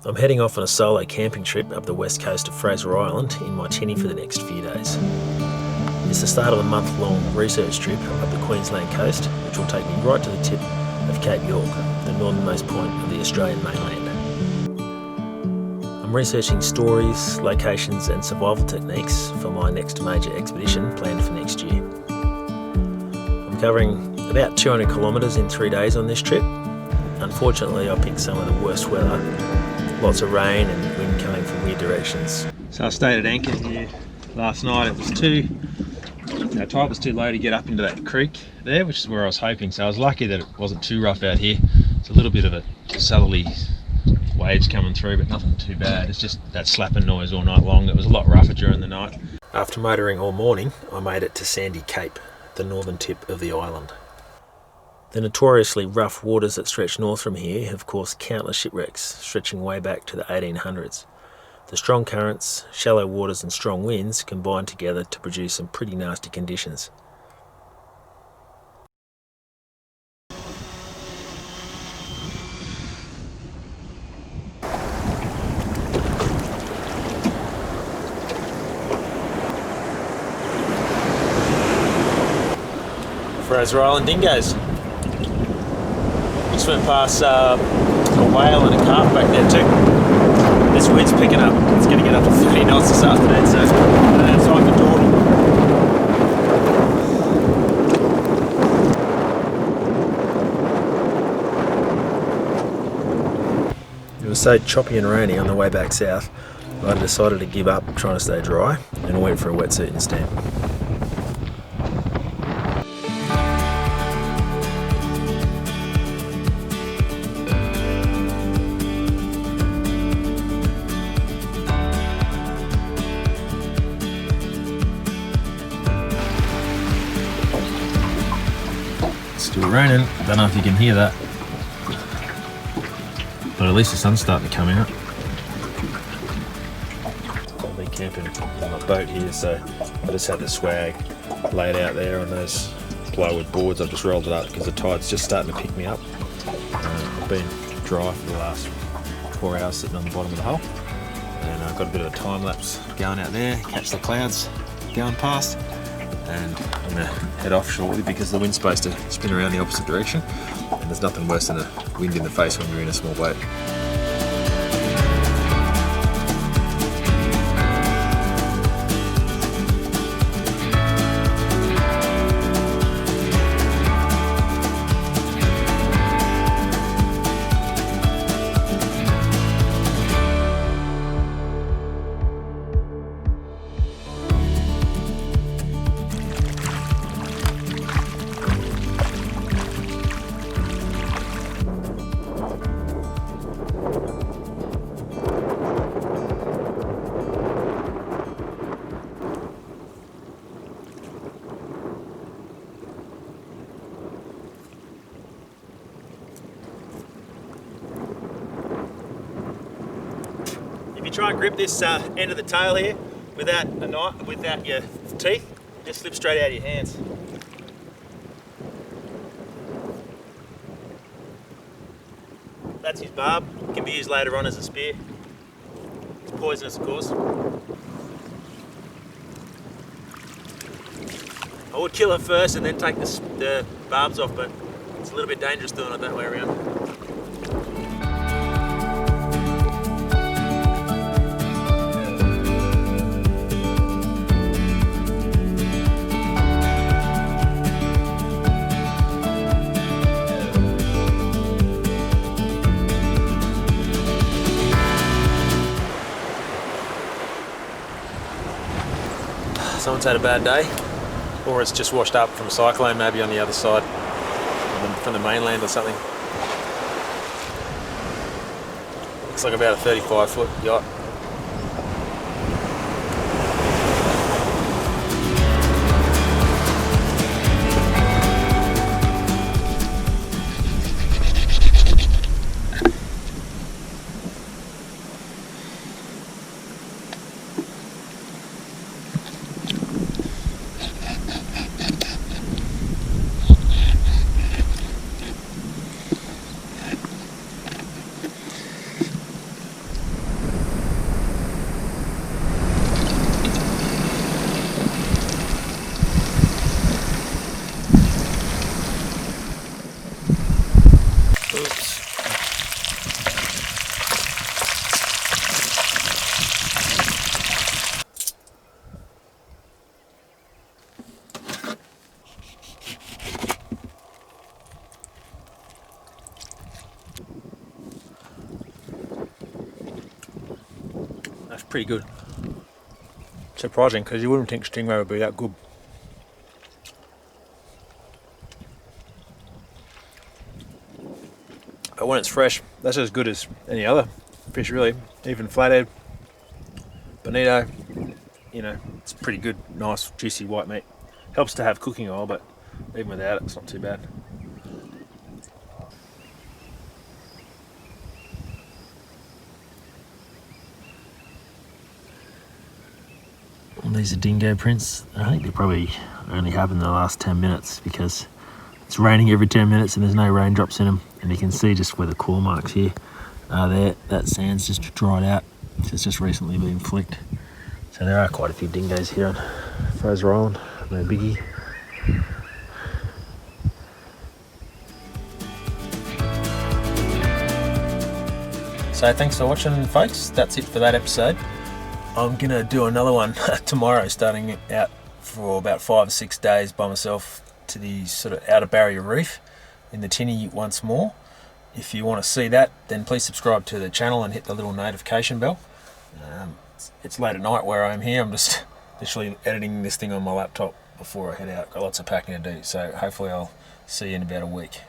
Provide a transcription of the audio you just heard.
I'm heading off on a solo camping trip up the west coast of Fraser Island in my Tinny for the next few days. It's the start of a month-long research trip up the Queensland coast, which will take me right to the tip of Cape York, the northernmost point of the Australian mainland. I'm researching stories, locations and survival techniques for my next major expedition planned for next year. I'm covering about 200 kilometres in 3 days on this trip. Unfortunately, I picked some of the worst weather. Lots of rain and wind coming from weird directions. So I stayed at anchor here last night. It was the tide was too low to get up into that creek there, which is where I was hoping. So I was lucky that it wasn't too rough out here. It's a little bit of a southerly waves coming through, but nothing too bad. It's just that slapping noise all night long. It was a lot rougher during the night. After motoring all morning, I made it to Sandy Cape, the northern tip of the island. The notoriously rough waters that stretch north from here have caused countless shipwrecks, stretching way back to the 1800s. The strong currents, shallow waters and strong winds combine together to produce some pretty nasty conditions. Fraser Island dingoes. Just went past a whale and a calf back there too. This wind's picking up. It's going to get up to 30 knots this afternoon, so it's time for dawdle. It was so choppy and rainy on the way back south, I decided to give up trying to stay dry and went for a wetsuit instead. Still raining, don't know if you can hear that, but at least the sun's starting to come out. I've been camping in my boat here, so I just had the swag laid out there on those plywood boards. I've just rolled it up because the tide's just starting to pick me up. I've been dry for the last 4 hours sitting on the bottom of the hull, and I've got a bit of a time lapse going out there, catch the clouds going past. And I'm going to head off shortly because the wind's supposed to spin around the opposite direction, and there's nothing worse than a wind in the face when you're in a small boat. If you try and grip this end of the tail here without a knife, without your teeth, it just slips straight out of your hands. That's his barb. It can be used later on as a spear. It's poisonous, of course. I would kill it first and then take the barbs off, but it's a little bit dangerous doing it that way around. Someone's had a bad day, or it's just washed up from a cyclone maybe on the other side, from the mainland or something. Looks like about a 35-foot yacht. That's pretty good. Surprising, because you wouldn't think stingray would be that good. But when it's fresh, that's as good as any other fish really. Even flathead, bonito, you know, it's pretty good, nice, juicy white meat. Helps to have cooking oil, but even without it, it's not too bad. And these are dingo prints. I think they probably only happened in the last 10 minutes because it's raining every 10 minutes and there's no raindrops in them. And you can see just where the claw marks here are there. That sand's just dried out. It's just recently been flicked. So there are quite a few dingoes here on Fraser Island. No biggie. So thanks for watching, folks. That's it for that episode. I'm gonna do another one tomorrow, starting out for about 5 or 6 days by myself to the sort of outer barrier reef in the Tinny once more. If you want to see that, then please subscribe to the channel and hit the little notification bell. It's late at night where I am here. I'm just literally editing this thing on my laptop before I head out. Got lots of packing to do, so hopefully I'll see you in about a week.